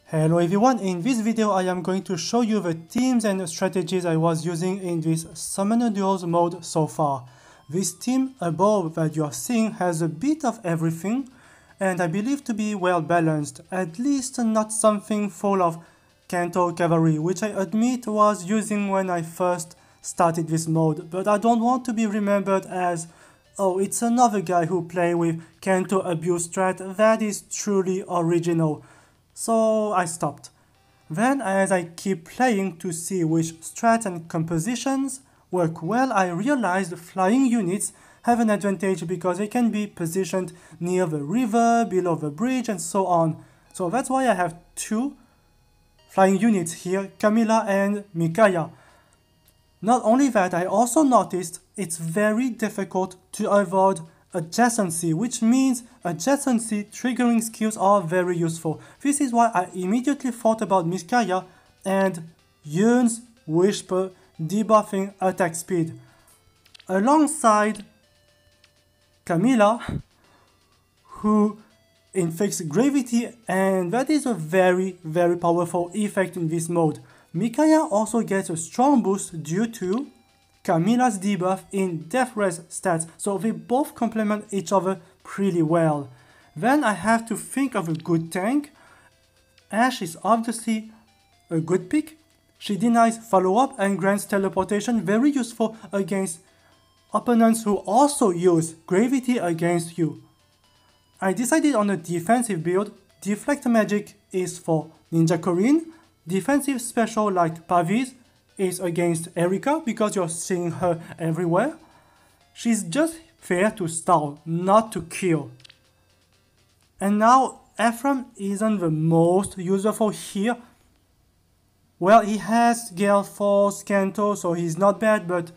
Hello everyone, in this video I am going to show you the teams and strategies I was using in this Summoner Duels mode so far. This team above that you are seeing has a bit of everything and I believe to be well balanced, at least not something full of Canto cavalry, which I admit was using when I first started this mode, but I don't want to be remembered as, oh, it's another guy who play with Canto abuse strat that is truly original. So I stopped. Then as I keep playing to see which strats and compositions work well, I realized flying units have an advantage because they can be positioned near the river, below the bridge and so on. So that's why I have two flying units here, Camilla and Micaiah. Not only that, I also noticed it's very difficult to avoid Adjacency, which means adjacency triggering skills are very useful. This is why I immediately thought about Micaiah and Yun's Whisper debuffing attack speed alongside Camilla, who inflicts gravity, and that is a very powerful effect in this mode. Micaiah also gets a strong boost due to Camilla's debuff in death res stats, so they both complement each other pretty well. Then I have to think of a good tank. Ashe is obviously a good pick. She denies follow-up and grants teleportation, very useful against opponents who also use gravity against you. I decided on a defensive build. Deflect magic is for Ninja Corinne. Defensive special like Pavis is against Erika because you're seeing her everywhere. She's just there to stall, not to kill. And now Ephraim isn't the most useful here. Well, he has Gale Force, Canto, so he's not bad, but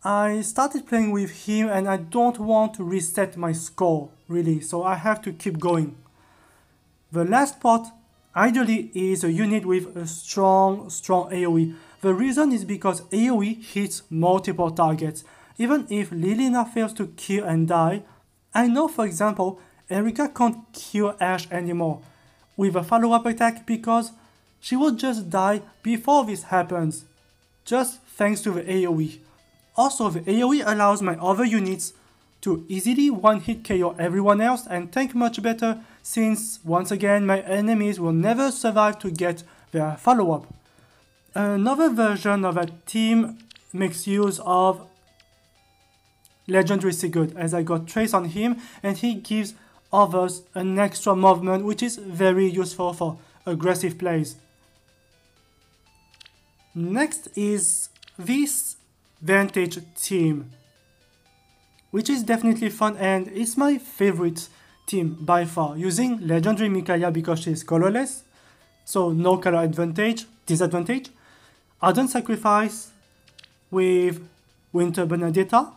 I started playing with him and I don't want to reset my score, really, so I have to keep going. The last part ideally is a unit with a strong AoE. The reason is because AoE hits multiple targets. Even if Lilina fails to kill and die, I know for example Erika can't kill Ashe anymore with a follow-up attack because she will just die before this happens, just thanks to the AoE. Also, the AoE allows my other units to easily one-hit KO everyone else and tank much better, since once again my enemies will never survive to get their follow-up. Another version of a team makes use of Legendary Sigurd, as I got Trace on him and he gives others an extra movement which is very useful for aggressive plays. Next is this Vantage team, which is definitely fun and it's my favorite team by far, using Legendary Micaiah because she is colorless, so no color disadvantage. Ardent Sacrifice with Winter Benedetta,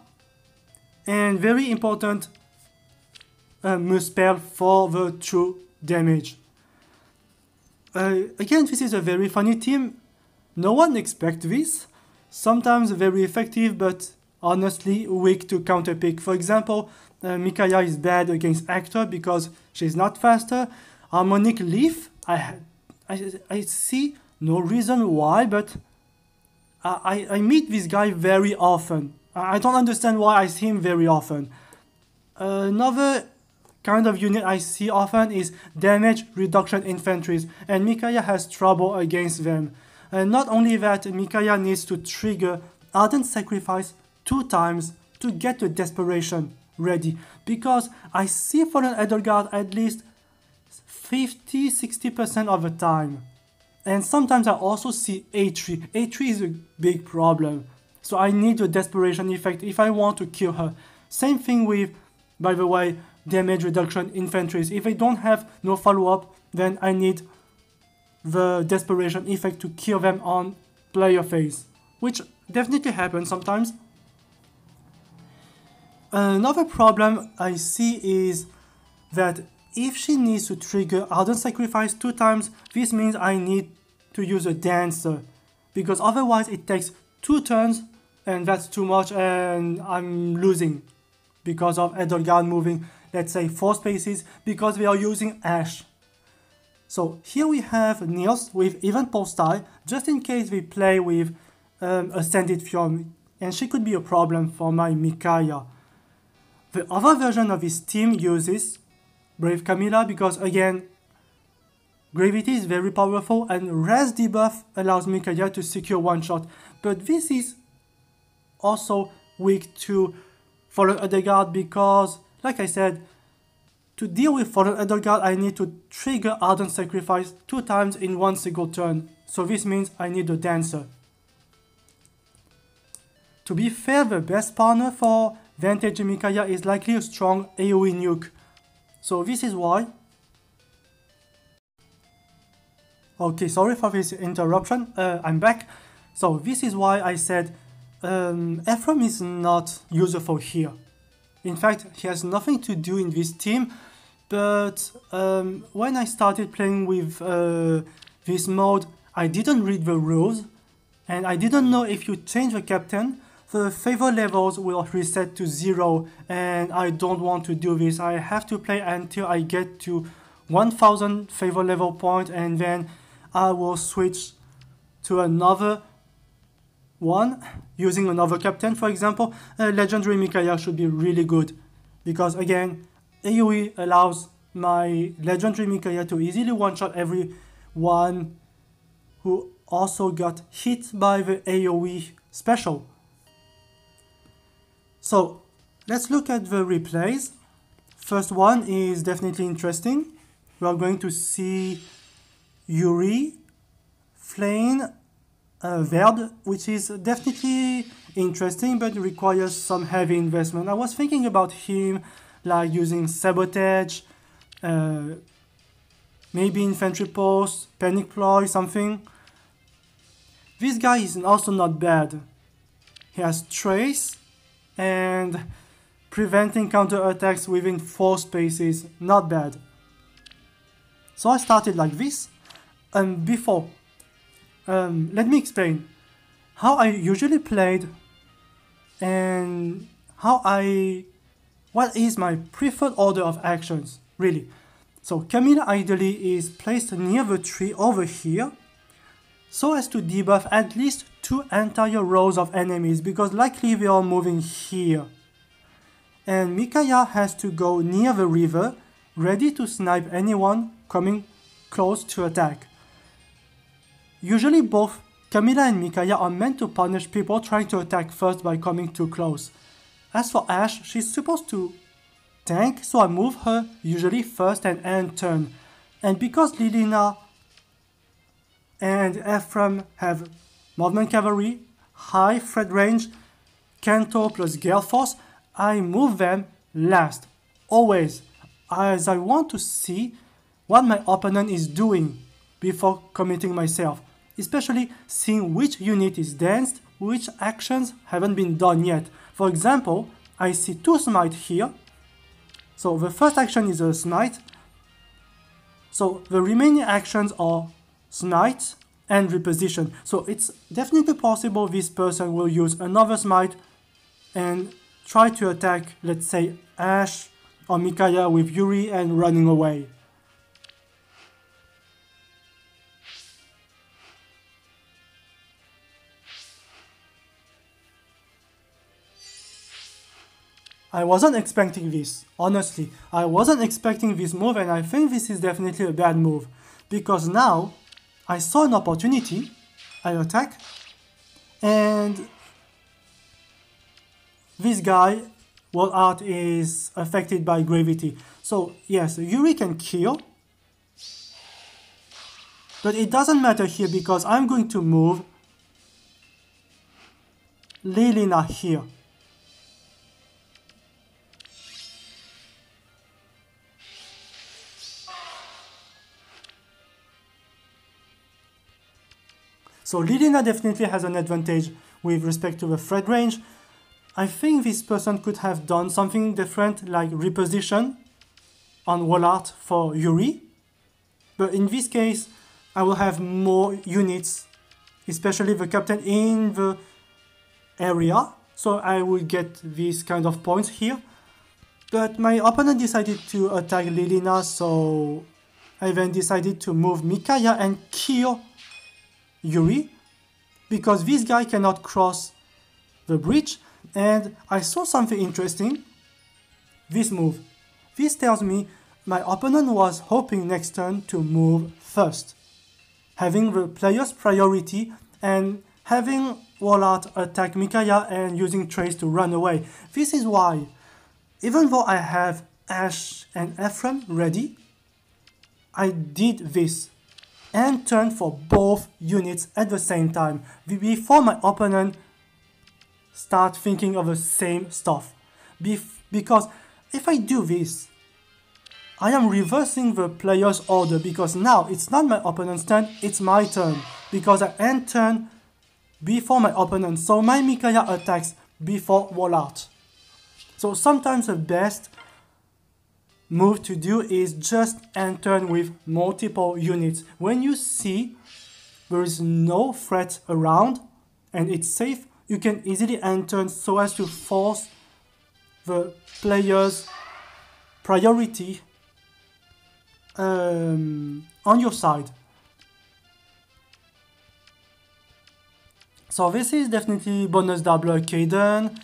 and very important Muspel for the true damage. Again, this is a very funny team. No one expects this. Sometimes very effective, but honestly weak to counterpick. For example, Micaiah is bad against Actor because she's not faster. Harmonic Leaf, I see no reason why, but I meet this guy very often. I don't understand why I see him very often. Another kind of unit I see often is damage reduction infantries, and Micaiah has trouble against them. And not only that, Micaiah needs to trigger Ardent Sacrifice 2 times to get the Desperation ready, because I see Fallen Edelgard at least 50-60% of the time. And sometimes I also see A3. A3 is a big problem, so I need the Desperation effect if I want to kill her. Same thing with, by the way, damage reduction infantries. If I don't have no follow-up, then I need the Desperation effect to kill them on player phase, which definitely happens sometimes. Another problem I see is that if she needs to trigger Ardent Sacrifice 2 times, this means I need to use a Dancer, because otherwise it takes 2 turns and that's too much and I'm losing because of Edelgard moving, let's say 4 spaces, because we are using Ashe. So here we have Niels with even pole style, just in case we play with Ascended Fium, and she could be a problem for my Micaiah. The other version of his team uses Brave Camilla because, again, Gravity is very powerful and Res debuff allows Micaiah to secure one shot, but this is also weak to Fallen Elderguard because, like I said, to deal with Fallen Elderguard I need to trigger Ardent Sacrifice 2 times in one single turn, so this means I need a Dancer. To be fair, the best partner for Vantage Micaiah is likely a strong AoE nuke, so this is why. Okay, sorry for this interruption, I'm back. So this is why I said Ephraim is not useful here. In fact, he has nothing to do in this team, but when I started playing with this mode, I didn't read the rules, and I didn't know if you change the captain, the favor levels will reset to 0, and I don't want to do this. I have to play until I get to 1000 favor level point, and then I will switch to another one using another captain. For example, Legendary Micaiah should be really good because, again, AoE allows my Legendary Micaiah to easily one-shot everyone who also got hit by the AoE special. So let's look at the replays. First one is definitely interesting. We are going to see Yuri, Flame, Verd, which is definitely interesting but requires some heavy investment. I was thinking about him like using Sabotage, maybe Infantry Post, Panic Ploy, something. This guy is also not bad. He has Trace and preventing counterattacks within 4 spaces, not bad. So I started like this. Before, let me explain how I usually played and what is my preferred order of actions, really. So Camilla ideally is placed near the tree over here, so as to debuff at least 2 entire rows of enemies, because likely they are moving here. And Micaiah has to go near the river, ready to snipe anyone coming close to attack. Usually both Camilla and Micaiah are meant to punish people trying to attack first by coming too close. As for Ash, she's supposed to tank, so I move her usually first and end turn. And because Lilina and Ephraim have movement cavalry, high threat range, Canto plus Gale Force, I move them last, always, as I want to see what my opponent is doing before committing myself, especially seeing which unit is danced, which actions haven't been done yet. For example, I see 2 smite here, so the first action is a smite, so the remaining actions are smite and reposition. So it's definitely possible this person will use another smite and try to attack, let's say, Ash or Micaiah with Yuri and running away. I wasn't expecting this, honestly. I wasn't expecting this move, and I think this is definitely a bad move. Because now, I saw an opportunity, I attack, and this guy, World Art, is affected by gravity. So yes, Yuri can kill, but it doesn't matter here because I'm going to move Lilina here. So Lilina definitely has an advantage with respect to the threat range. I think this person could have done something different, like reposition on wall art for Yuri. But in this case, I will have more units, especially the captain in the area. So I will get these kind of points here. But my opponent decided to attack Lilina, so I then decided to move Micaiah and kill Yuri, because this guy cannot cross the bridge, and I saw something interesting. This move. This tells me my opponent was hoping next turn to move first, having the player's priority and having Wallart attack Micaiah and using Trace to run away. This is why, even though I have Ash and Ephraim ready, I did this and turned for both units at the same time before my opponent start thinking of the same stuff. Because if I do this, I am reversing the player's order, because now it's not my opponent's turn, it's my turn, because I end turn before my opponent, so my Micaiah attacks before Wallart. So sometimes the best move to do is just end turn with multiple units. When you see there is no threat around and it's safe, you can easily end turn so as to force the player's priority on your side. So this is definitely bonus doubler Kaden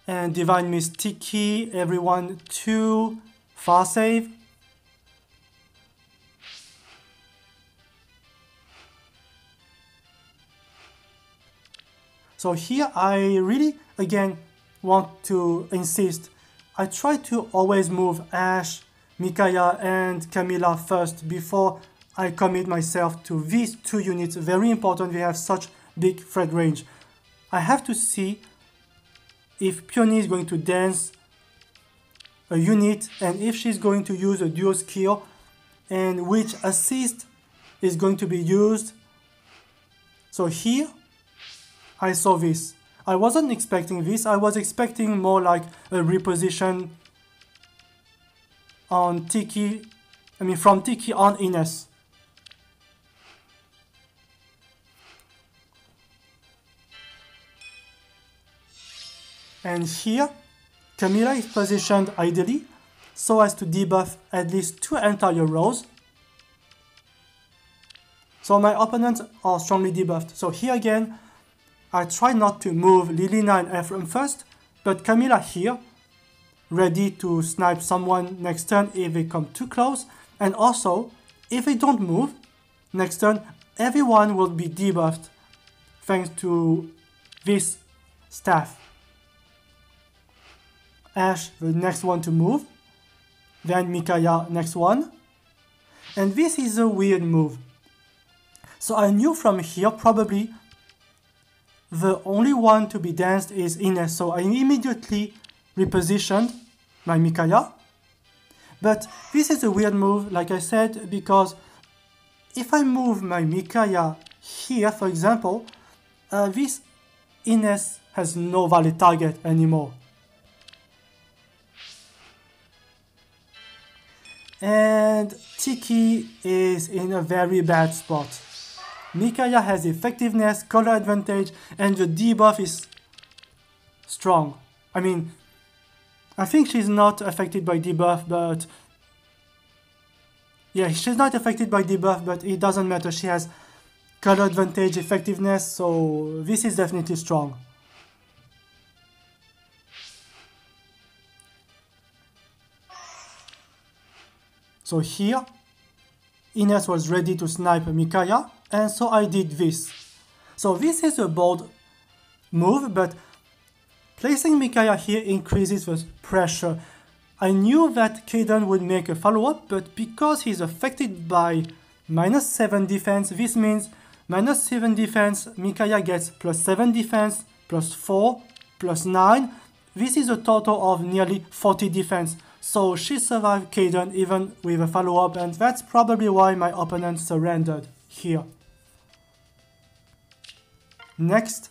and Divine Mistiki, everyone 2, far save. So here I really again want to insist, I try to always move Ash, Micaiah and Camilla first before I commit myself to these 2 units. Very important, we have such big threat range. I have to see if Peony is going to dance a unit and if she's going to use a dual skill and which assist is going to be used. So here I saw this. I wasn't expecting this, I was expecting more like a reposition on Tiki, from Tiki on Ines. And here, Camilla is positioned ideally so as to debuff at least 2 entire rows. So my opponents are strongly debuffed. So here again, I try not to move Lilina and Ephraim first, but Camilla here, ready to snipe someone next turn if they come too close. And also, if they don't move, next turn everyone will be debuffed thanks to this staff. Ash, the next one to move, then Micaiah, next one. And this is a weird move. So I knew from here probably the only one to be danced is Ines, so I immediately repositioned my Micaiah. But this is a weird move, like I said, because if I move my Micaiah here, for example, this Ines has no valid target anymore. And Tiki is in a very bad spot. Micaiah has effectiveness, color advantage, and the debuff is strong. I think she's not affected by debuff, but yeah, she's not affected by debuff, but it doesn't matter. She has color advantage, effectiveness, so this is definitely strong. So here, Ines was ready to snipe Micaiah, and so I did this. So this is a bold move, but placing Micaiah here increases the pressure. I knew that Kaden would make a follow-up, but because he's affected by -7 defense, this means -7 defense, Micaiah gets +7 defense, +4, +9. This is a total of nearly 40 defense. So she survived Kaden even with a follow-up, and that's probably why my opponent surrendered here. Next.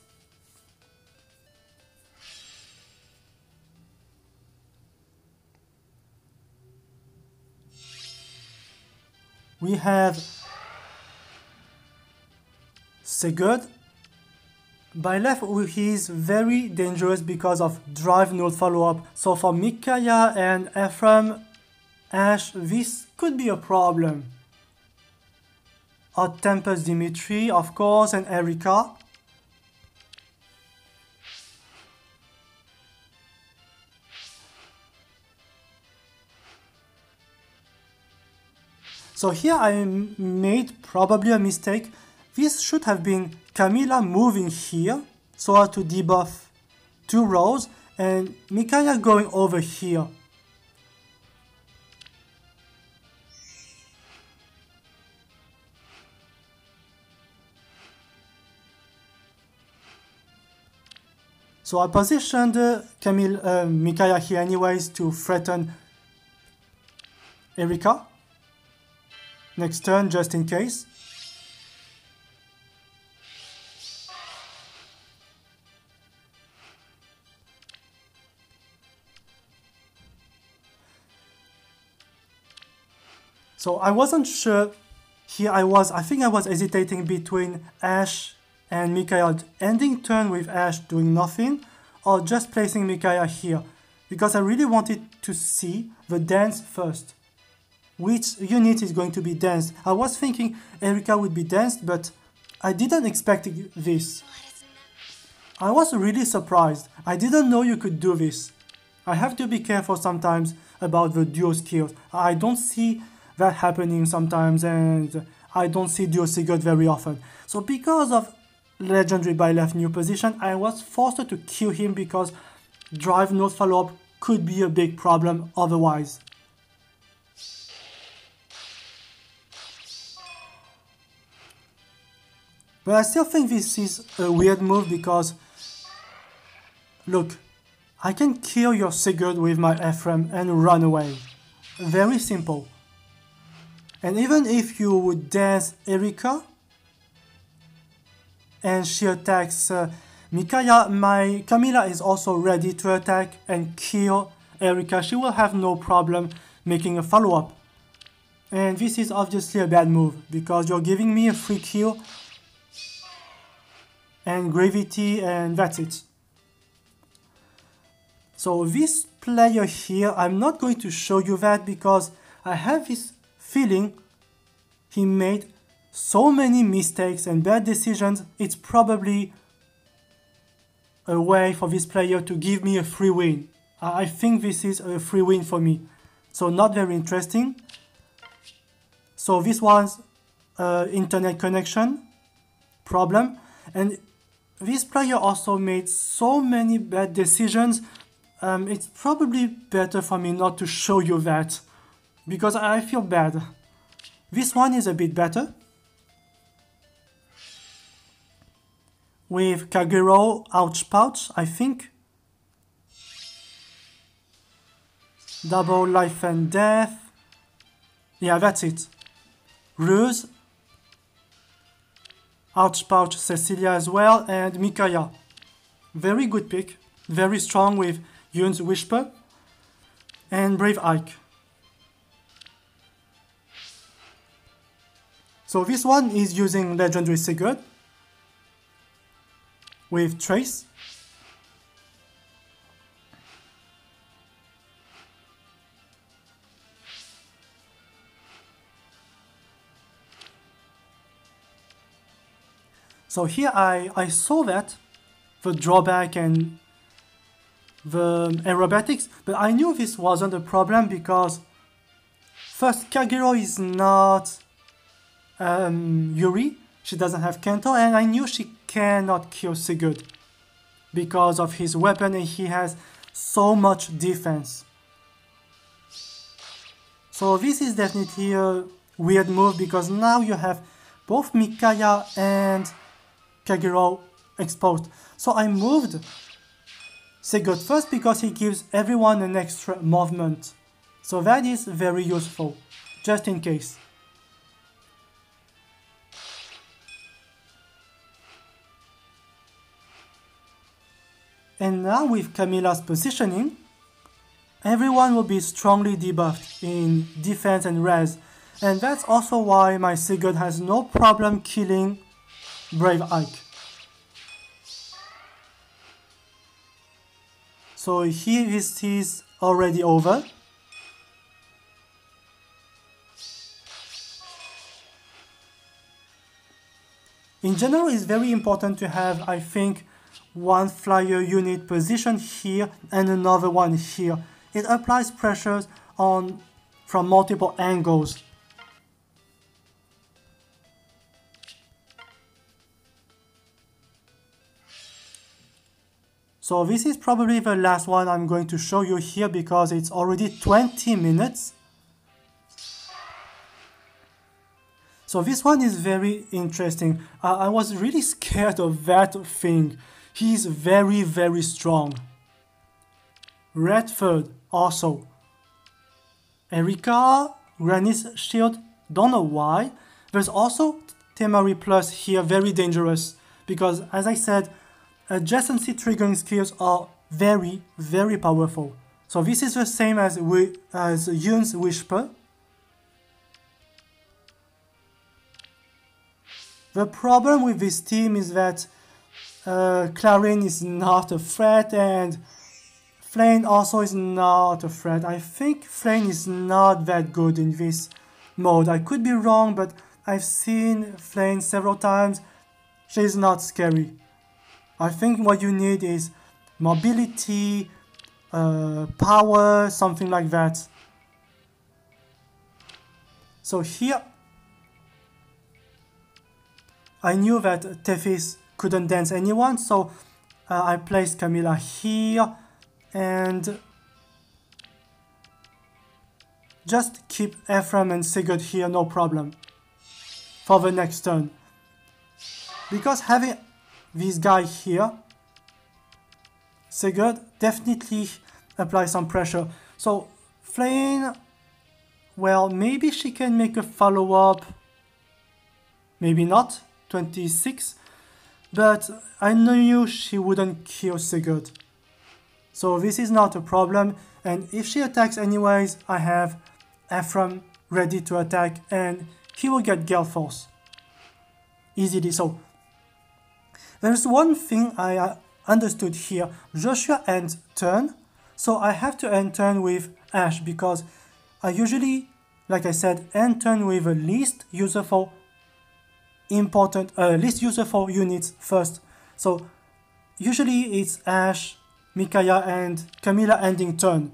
We have Sigurd. By left, he is very dangerous because of drive node follow-up. So for Micaiah and Ephraim, Ash, this could be a problem. Hot Tempest Dimitri, of course, and Erika. So here I made probably a mistake. This should have been Camilla moving here so as to debuff 2 rows and Micaiah going over here. So I positioned Micaiah here anyways to threaten Erika. Next turn, just in case. So I wasn't sure. Here I think I was hesitating between Ash and Micaiah ending turn with Ash doing nothing, or just placing Micaiah here, because I really wanted to see the dance first. Which unit is going to be danced? I was thinking Erika would be danced, but I didn't expect this. I was really surprised. I didn't know you could do this. I have to be careful sometimes about the duo skills. I don't see that happening sometimes, and I don't see duo Sigurd very often. So because of Legendary by left new position, I was forced to kill him because drive no follow-up could be a big problem otherwise. But I still think this is a weird move because, look, I can kill your Sigurd with my Ephraim and run away. Very simple. And even if you would dance Erika and she attacks Micaiah, my Camilla is also ready to attack and kill Erika. She will have no problem making a follow-up. And this is obviously a bad move because you're giving me a free kill and gravity, and that's it. So this player here, I'm not going to show you that because I have this feeling he made so many mistakes and bad decisions. It's probably a way for this player to give me a free win. I think this is a free win for me. So not very interesting. So this was internet connection problem, and this player also made so many bad decisions. It's probably better for me not to show you that because I feel bad. This one is a bit better. With Kagero, Ouch Pouch, I think. Double Life and Death. Yeah, that's it. Ruse. Ouch Pouch Cecilia as well, and Micaiah. Very good pick. Very strong with Yun's Whisper. And Brave Ike. So this one is using Legendary Sigurd with Trace. So here I saw that, the drawback and the aerobatics, but I knew this wasn't a problem because first, Kagero is not Yuri, she doesn't have Kento, and I knew she cannot kill Sigurd because of his weapon and he has so much defense. So this is definitely a weird move because now you have both Micaiah and Kagero exposed. So I moved Sigurd first because he gives everyone an extra movement. So that is very useful, just in case. And now with Camilla's positioning, everyone will be strongly debuffed in defense and res. And that's also why my Sigurd has no problem killing Brave Ike. So here this is already over. In general, it's very important to have, I think, one flyer unit positioned here and another one here. It applies pressures from multiple angles. So this is probably the last one I'm going to show you here because it's already 20 minutes. So this one is very interesting. I was really scared of that thing. He's very, very strong. Redford also. Erika, Granny's shield, don't know why. There's also Temari Plus here, very dangerous. Because as I said, adjacency triggering skills are very, very powerful. So this is the same as Yoon's Whisper. The problem with this team is that Clarin is not a threat and Flame also is not a threat. I think Flame is not that good in this mode. I could be wrong, but I've seen Flame several times. She's not scary. I think what you need is mobility, power, something like that. So here, I knew that Tethys couldn't dance anyone, so I placed Camilla here and just keep Ephraim and Sigurd here, no problem, for the next turn. Because having this guy here, Sigurd, definitely applies some pressure. So Flame, well, maybe she can make a follow-up, maybe not, 26, but I knew she wouldn't kill Sigurd. So this is not a problem, and if she attacks anyways, I have Ephraim ready to attack and he will get Gale Force easily. So there's one thing I understood here. Joshua ends turn, so I have to end turn with Ash because I usually, like I said, end turn with the least useful units first. So usually it's Ash, Micaiah and Camilla ending turn.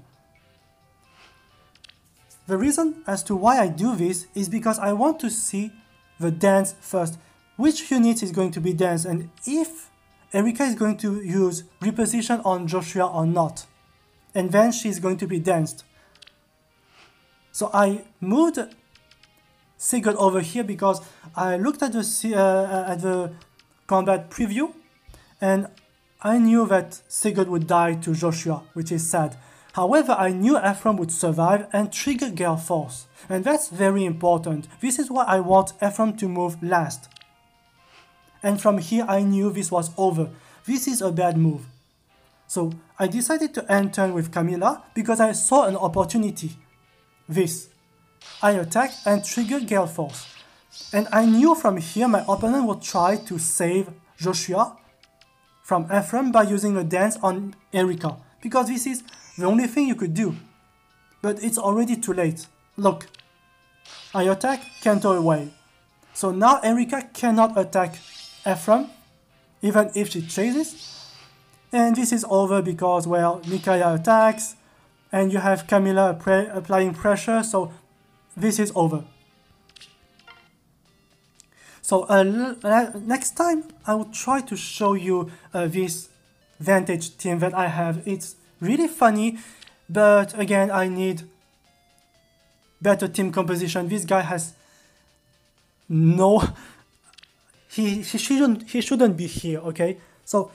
The reason as to why I do this is because I want to see the dance first. Which unit is going to be danced and if Erika is going to use reposition on Joshua or not. And then she's going to be danced. So I moved Sigurd over here because I looked at the combat preview and I knew that Sigurd would die to Joshua, which is sad. However, I knew Ephraim would survive and trigger Gale Force. And that's very important. This is why I want Ephraim to move last. And from here I knew this was over. This is a bad move. So I decided to end turn with Camilla because I saw an opportunity. This. I attack and trigger Gale Force. And I knew from here my opponent would try to save Joshua from Ephraim by using a dance on Erika. Because this is the only thing you could do. But it's already too late. Look. I attack, canter away. So now Erika cannot attack Ephraim, even if she chases. And this is over because, well, Micaiah attacks, and you have Camilla applying pressure, so this is over. So next time I will try to show you this Vantage team that I have. It's really funny, but again I need better team composition. This guy has no... He shouldn't be here, okay? So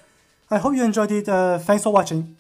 I hope you enjoyed it. Thanks for watching.